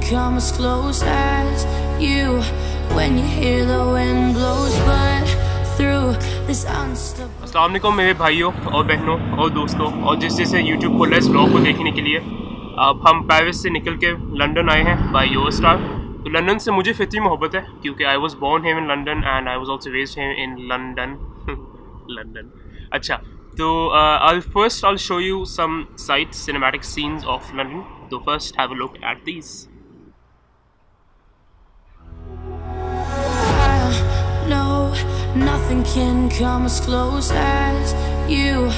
can come as close as you when you hear the wind blows, but through this unstoppable. अस्सलाम वालेकुम मेरे भाइयों और बहनों और दोस्तों और जिससे YouTube खोला इस ब्लॉग को देखने के लिए। अब हम पेरिस से निकल के लंदन आए हैं बाय योर स्टार। तो लंदन से मुझे फितरी मोहब्बत है क्योंकि I was born here in London and I was also raised here in London. London अच्छा, तो I'll show you some sights, cinematic scenes of London. So first have a look at these. No, nothing can come as close as you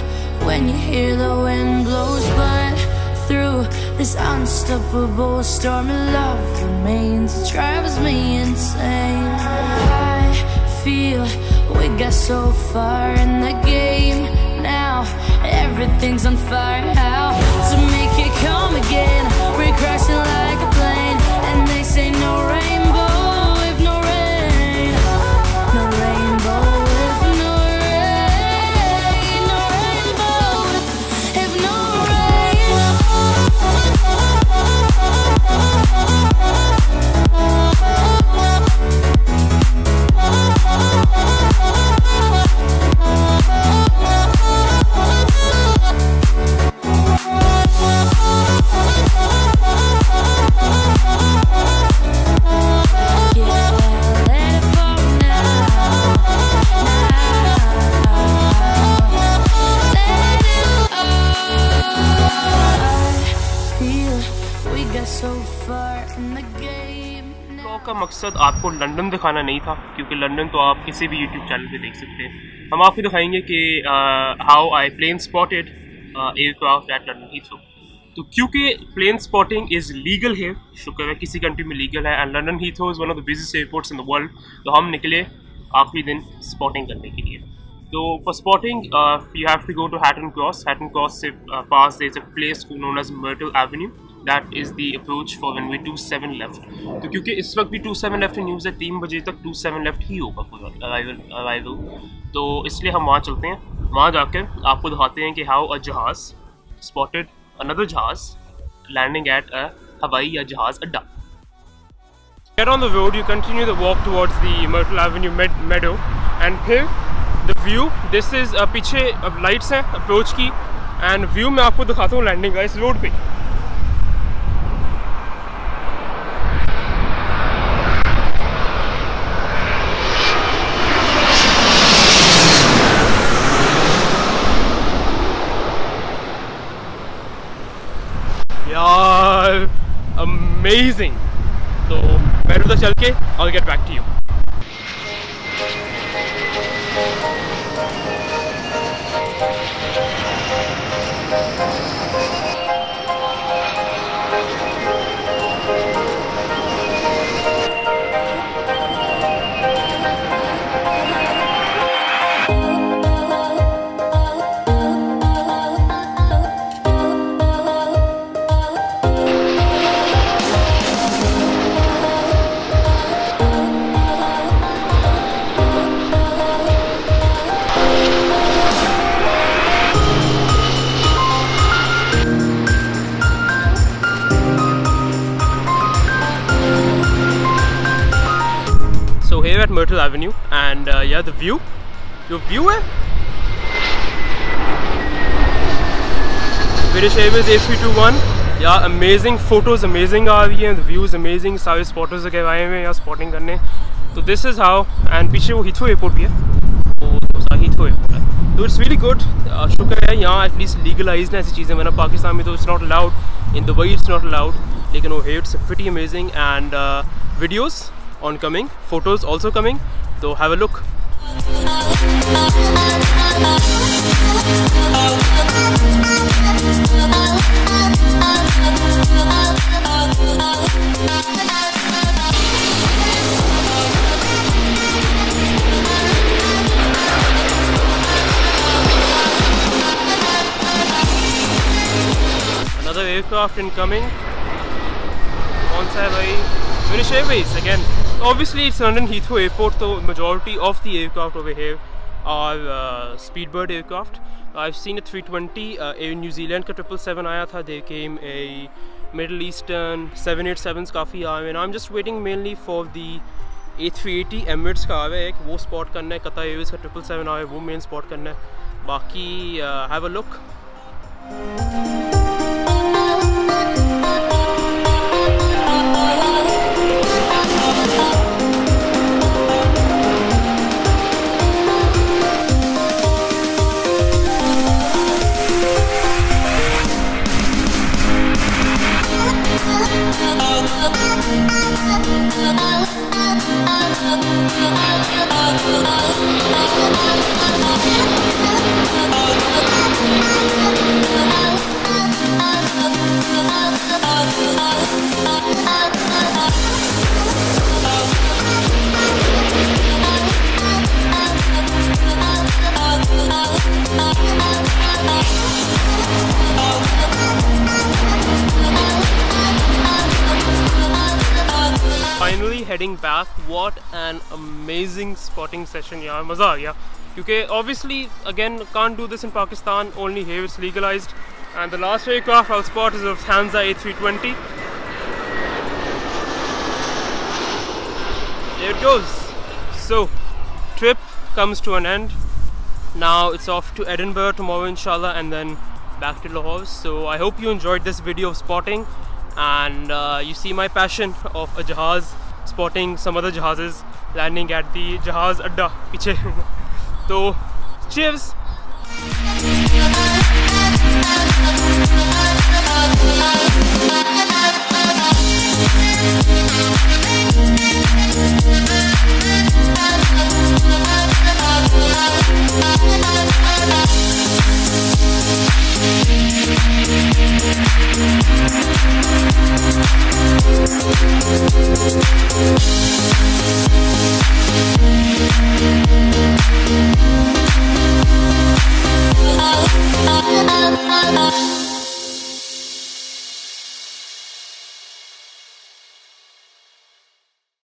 when you hear the wind blows, but through this unstoppable storm of love remains. It drives me insane. I feel we got so far in the game. Now everything's on fire. How to make it come again? We're crashing like a plane, and they say no rainbow if no rain, no rainbow if no rain, no rainbow if no का मकसद आपको London दिखाना नहीं था क्योंकि London तो आप किसी भी YouTube चैनल पे देख सकते हैं। हम आपको दिखाएंगे कि how I plane spotted aircraft at London Heathrow. तो क्योंकि प्लेन स्पॉटिंग इज़ लीगल है, शुक्र है किसी कंट्री में लीगल है, and London Heathrow is one of the busiest airports in the world. तो हम निकले आखिरी दिन स्पॉटिंग करने के लिए। तो for spotting you have to go to Hatton Cross. Hatton Cross से पास there is a place known as Myrtle Avenue. That is the approach for when we 27 left. तो क्योंकि इस वक्त भी 27 लेफ्ट न्यूज़ है, 3 बजे तक 27 लेफ्ट ही होगा फॉर अराइवल। तो इसलिए हम वहाँ चलते हैं। वहाँ जाकर आपको दिखाते हैं कि हाउ अ जहाज़ स्पॉटेड अनदर जहाज़ लैंडिंग एट अ हवाई या जहाज़ अड्डा। Get on the road, you continue the walk towards the Myrtle Avenue meadow, and फिर the view. This is पीछे अब लाइट्स हैं अप्रोच की, एंड व्यू मैं आपको दिखाता हूँ लैंडिंग का इस रोड पे। यार अमेजिंग। तो मैं उधर चल के I'll get back to you. Here at Myrtle Avenue, and yeah, the view, your view है British Airways A321, yeah, amazing photos, amazing आ रही हैं, the view is amazing, सारे spotters लगे आए हुए हैं यहाँ spotting करने। तो this is how, and पीछे वो Heathrow airport भी है, तो सारा Heathrow airport है, तो it's really good। शुक्र है यहाँ at least legalized है ऐसी चीज़ें, वरना पाकिस्तान में तो it's not allowed, in Dubai it's not allowed, लेकिन वो here it's pretty amazing, and videos on coming, photos also coming, so have a look. Another aircraft incoming. कौन सा है भाई? British Airways again. Obviously it's London Heathrow Airport, so majority of the aircraft over here are Speedbird aircraft. I've seen a 320, Air New Zealand का 777 आया था, they came a Middle Eastern 787s काफ़ी आए हैं. I'm just waiting mainly for the A380 Emirates का आवे एक वो spot करना है. Qatar Airways का 777 आवे वो main spot करना है. बाकी have a look. Finally heading back. What an amazing spotting session यार, मज़ा आ गया. क्योंकि obviously again can't do this in Pakistan, only here it's legalized. And the last aircraft I'll spot is a Lufthansa A320. There it goes. So trip comes to an end. Now it's off to Edinburgh tomorrow inshallah, and then back to Lahore. So I hope you enjoyed this video of spotting, and you see my passion of a jahaz, spotting some other jahazes landing at the jahaz adda piche. So cheers.